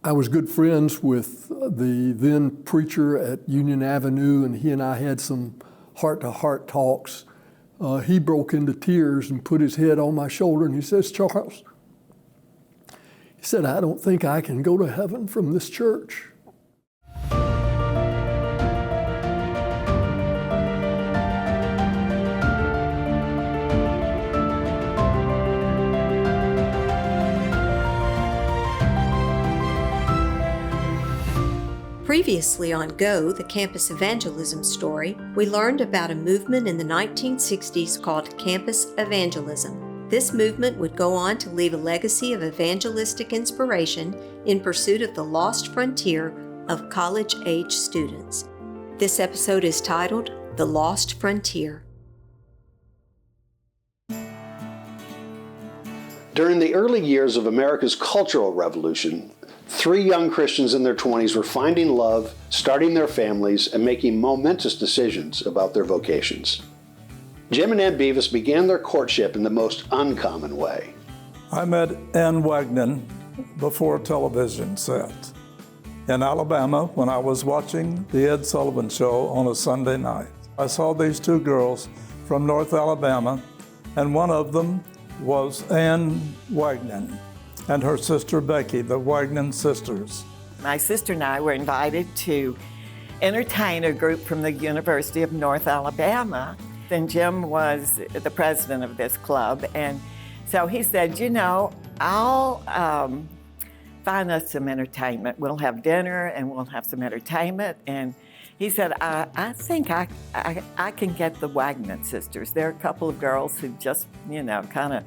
I was good friends with the then preacher at Union Avenue, and he and I had some heart-to-heart talks. He broke into tears and put his head on my shoulder, and he says, "Charles," he said, "I don't think I can go to heaven from this church." Previously on Go, the Campus Evangelism Story, we learned about a movement in the 1960s called Campus Evangelism. This movement would go on to leave a legacy of evangelistic inspiration in pursuit of the lost frontier of college-age students. This episode is titled The Lost Frontier. During the early years of America's cultural revolution, 3 young Christians in their 20s were finding love, starting their families, and making momentous decisions about their vocations. Jim and Ann Beavis began their courtship in the most uncommon way. I met Ann Wagner before a television set in Alabama when I was watching the Ed Sullivan Show on a Sunday night. I saw these 2 girls from North Alabama, and one of them was Ann Wagner and her sister Becky, the Wagner sisters. My sister and I were invited to entertain a group from the University of North Alabama. And Jim was the president of this club, and so he said, I'll find us some entertainment. We'll have dinner and we'll have some entertainment. And he said, I think I can get the Wagner sisters. They're a couple of girls who just, kind of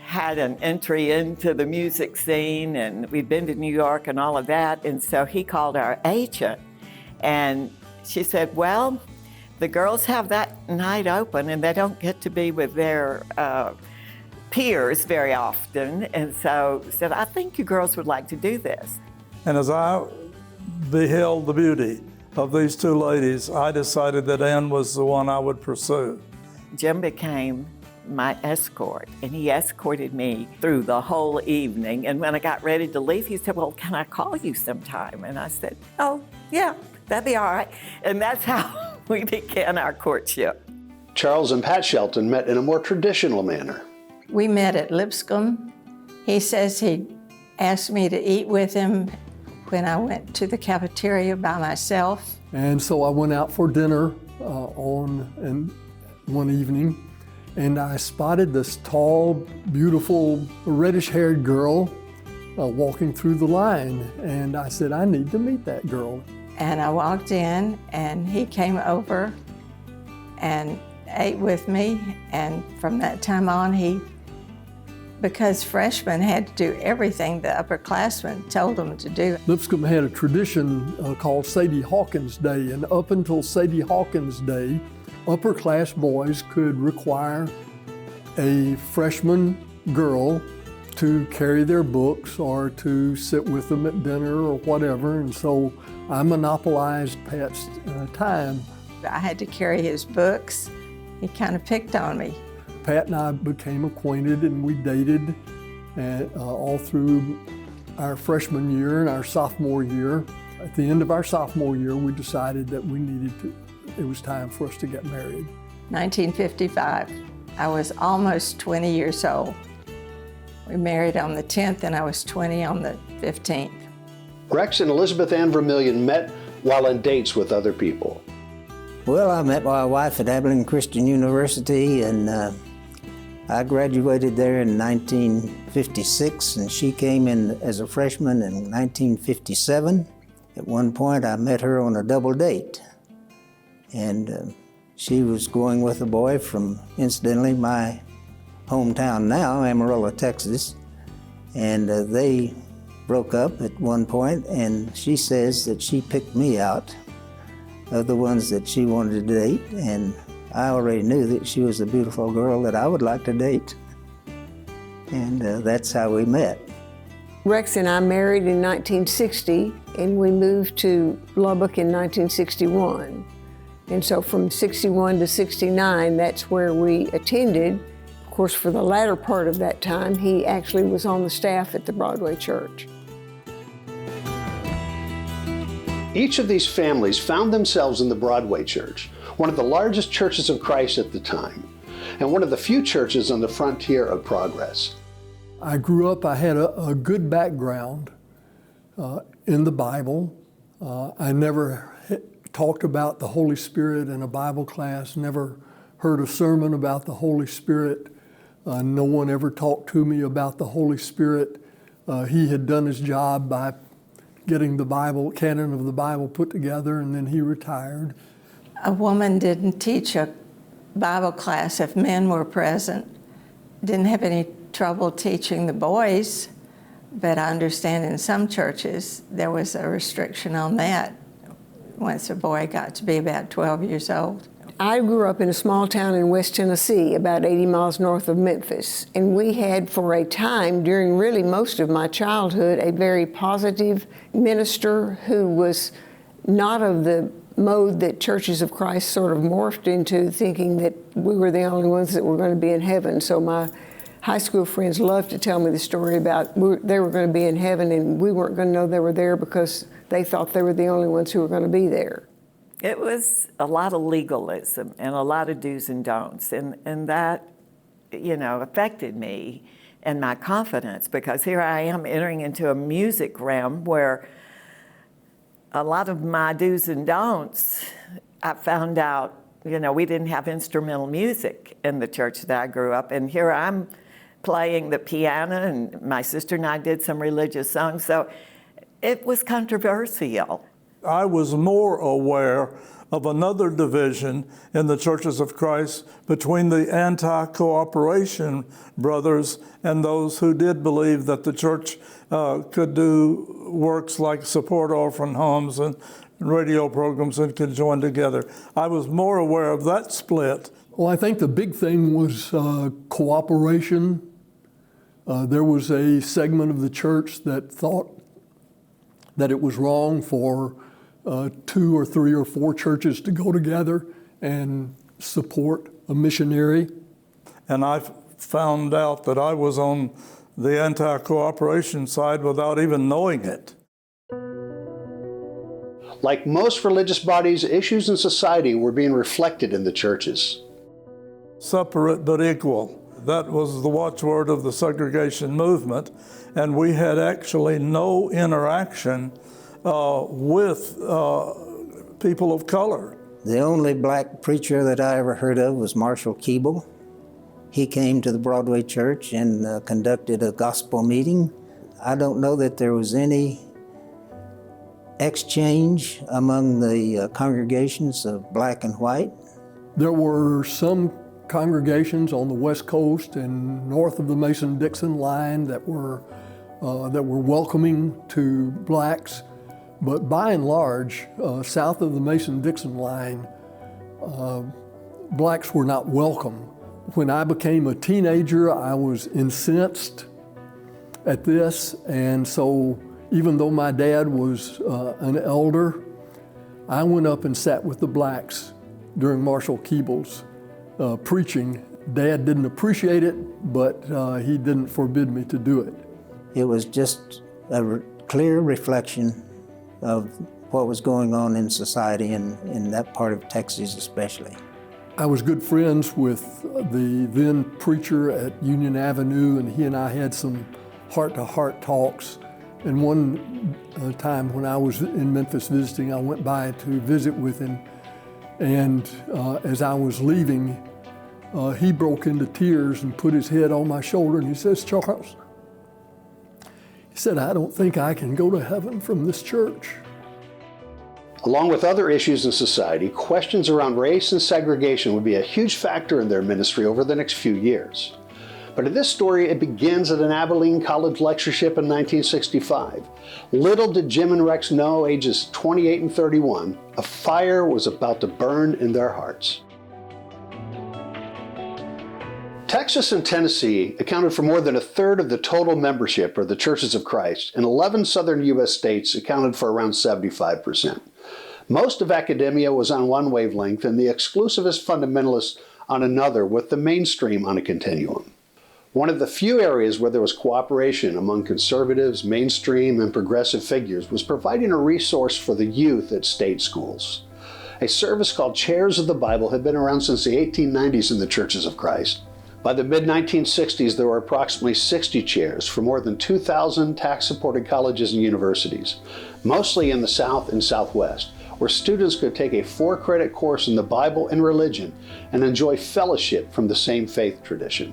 had an entry into the music scene, and we'd been to New York and all of that. And so he called our agent, and she said, well, the girls have that night open and they don't get to be with their peers very often. And so said, I think you girls would like to do this. And as I beheld the beauty of these 2 ladies, I decided that Ann was the one I would pursue. Jim became my escort, and he escorted me through the whole evening. And when I got ready to leave, he said, well, can I call you sometime? And I said, oh, yeah, that'd be all right. And that's how we began our courtship. Charles and Pat Shelton met in a more traditional manner. We met at Lipscomb. He says he asked me to eat with him when I went to the cafeteria by myself. And so I went out for dinner one evening, and I spotted this tall, beautiful, reddish-haired girl walking through the line. And I said, I need to meet that girl. And I walked in, and he came over and ate with me. And from that time on, because freshmen had to do everything the upperclassmen told them to do. Lipscomb had a tradition called Sadie Hawkins Day, and up until Sadie Hawkins Day, upper class boys could require a freshman girl to carry their books or to sit with them at dinner or whatever. And so I monopolized Pat's time. I had to carry his books. He kind of picked on me. Pat and I became acquainted, and we dated all through our freshman year and our sophomore year. At the end of our sophomore year, we decided that it was time for us to get married. 1955. I was almost 20 years old. We married on the 10th, and I was 20 on the 15th. Rex and Elizabeth Ann Vermillion met while on dates with other people. Well, I met my wife at Abilene Christian University, and I graduated there in 1956, and she came in as a freshman in 1957. At one point, I met her on a double date, and she was going with a boy from, incidentally, my hometown now, Amarillo, Texas, and they broke up at one point, and she says that she picked me out of the ones that she wanted to date, and I already knew that she was a beautiful girl that I would like to date, and that's how we met. Rex and I married in 1960, and we moved to Lubbock in 1961. And so from 61 to 69, that's where we attended. Of course, for the latter part of that time, he actually was on the staff at the Broadway Church. Each of these families found themselves in the Broadway Church, one of the largest churches of Christ at the time, and one of the few churches on the frontier of progress. I grew up, I had a good background in the Bible. I never talked about the Holy Spirit in a Bible class, never heard a sermon about the Holy Spirit. No one ever talked to me about the Holy Spirit. He had done his job by getting the Bible, canon of the Bible put together, and then he retired. A woman didn't teach a Bible class if men were present. Didn't have any trouble teaching the boys, but I understand in some churches there was a restriction on that once a boy got to be about 12 years old. I grew up in a small town in West Tennessee, about 80 miles north of Memphis, and we had for a time, during really most of my childhood, a very positive minister who was not of the mode that Churches of Christ sort of morphed into, thinking that we were the only ones that were going to be in heaven. So my high school friends loved to tell me the story about they were going to be in heaven and we weren't going to know they were there because they thought they were the only ones who were going to be there. It was a lot of legalism and a lot of do's and don'ts, and that, affected me and my confidence, because here I am entering into a music realm where a lot of my do's and don'ts, I found out, we didn't have instrumental music in the church that I grew up in. Here I'm playing the piano, and my sister and I did some religious songs, so it was controversial. I was more aware of another division in the Churches of Christ between the anti-cooperation brothers and those who did believe that the church could do works like support orphan homes and radio programs and could join together. I was more aware of that split. Well, I think the big thing was cooperation. There was a segment of the church that thought that it was wrong for 2 or 3 or 4 churches to go together and support a missionary. And I found out that I was on the anti-cooperation side without even knowing it. Like most religious bodies, issues in society were being reflected in the churches. Separate but equal. That was the watchword of the segregation movement, and we had actually no interaction with people of color. The only black preacher that I ever heard of was Marshall Keeble. He came to the Broadway Church and conducted a gospel meeting. I don't know that there was any exchange among the congregations of black and white. There were some congregations on the West Coast and north of the Mason-Dixon line that were welcoming to blacks. But by and large, south of the Mason-Dixon line, blacks were not welcome. When I became a teenager, I was incensed at this, and so even though my dad was an elder, I went up and sat with the blacks during Marshall Keeble's preaching. Dad didn't appreciate it, but he didn't forbid me to do it. It was just a clear reflection of what was going on in society and in that part of Texas especially. I was good friends with the then preacher at Union Avenue, and he and I had some heart-to-heart talks. And one time when I was in Memphis visiting, I went by to visit with him, and as I was leaving, he broke into tears and put his head on my shoulder, and he says, "Charles," he said, "I don't think I can go to heaven from this church." Along with other issues in society, questions around race and segregation would be a huge factor in their ministry over the next few years. But in this story, it begins at an Abilene College lectureship in 1965. Little did Jim and Rex know, ages 28 and 31, a fire was about to burn in their hearts. Texas and Tennessee accounted for more than a third of the total membership of the Churches of Christ, and 11 southern U.S. states accounted for around 75%. Most of academia was on one wavelength and the exclusivist fundamentalists on another, with the mainstream on a continuum. One of the few areas where there was cooperation among conservatives, mainstream, and progressive figures was providing a resource for the youth at state schools. A service called Chairs of the Bible had been around since the 1890s in the Churches of Christ. By the mid-1960s, there were approximately 60 chairs for more than 2,000 tax-supported colleges and universities, mostly in the South and Southwest, where students could take a 4-credit course in the Bible and religion and enjoy fellowship from the same faith tradition.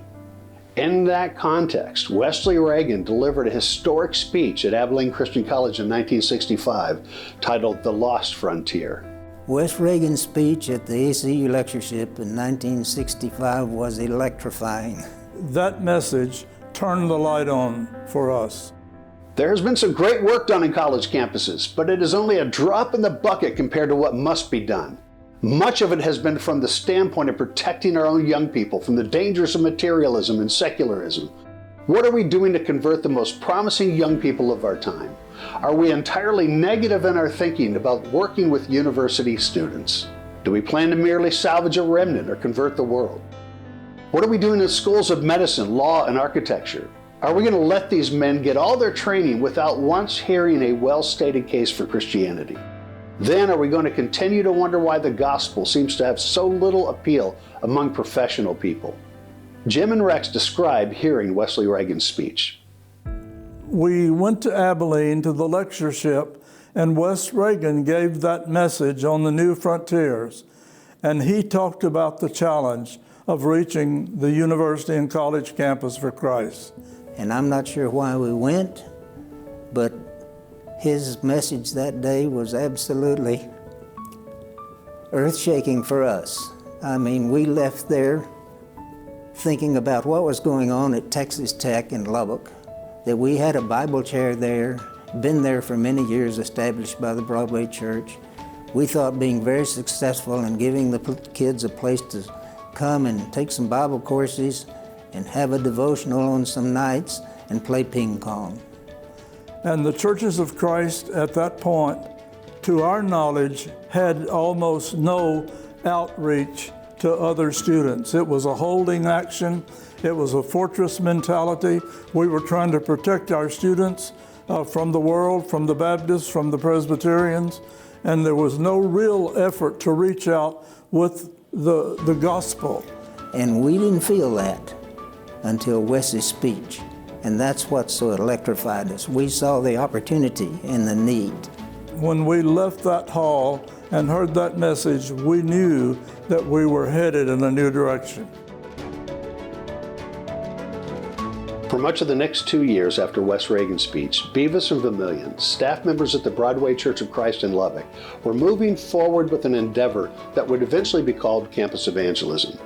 In that context, Wesley Reagan delivered a historic speech at Abilene Christian College in 1965 titled The Lost Frontier. Wes Reagan's speech at the ACU lectureship in 1965 was electrifying. That message turned the light on for us. There has been some great work done in college campuses, but it is only a drop in the bucket compared to what must be done. Much of it has been from the standpoint of protecting our own young people from the dangers of materialism and secularism. What are we doing to convert the most promising young people of our time? Are we entirely negative in our thinking about working with university students? Do we plan to merely salvage a remnant or convert the world? What are we doing in schools of medicine, law, and architecture? Are we going to let these men get all their training without once hearing a well-stated case for Christianity? Then are we going to continue to wonder why the gospel seems to have so little appeal among professional people? Jim and Rex describe hearing Wesley Reagan's speech. We went to Abilene to the lectureship, and Wes Reagan gave that message on the new frontiers, and he talked about the challenge of reaching the university and college campus for Christ. And I'm not sure why we went, but his message that day was absolutely earth-shaking for us. I mean, we left there thinking about what was going on at Texas Tech in Lubbock, that we had a Bible chair there, been there for many years, established by the Broadway Church. We thought being very successful in giving the kids a place to come and take some Bible courses and have a devotional on some nights and play ping pong. And the Churches of Christ at that point, to our knowledge, had almost no outreach to other students. It was a holding action. It was a fortress mentality. We were trying to protect our students from the world, from the Baptists, from the Presbyterians, and there was no real effort to reach out with the gospel. And we didn't feel that until Wes's speech. And that's what so electrified us. We saw the opportunity and the need. When we left that hall and heard that message, we knew that we were headed in a new direction. For much of the next 2 years after Wes Reagan's speech, Beavis and Vermillion, staff members at the Broadway Church of Christ in Lubbock, were moving forward with an endeavor that would eventually be called Campus Evangelism.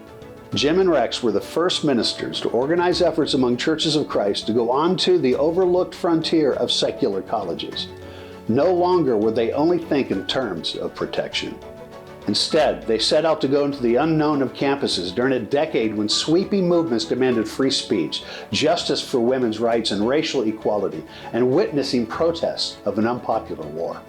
Jim and Rex were the first ministers to organize efforts among churches of Christ to go on to the overlooked frontier of secular colleges. No longer would they only think in terms of protection. Instead, they set out to go into the unknown of campuses during a decade when sweeping movements demanded free speech, justice for women's rights and racial equality, and witnessing protests of an unpopular war.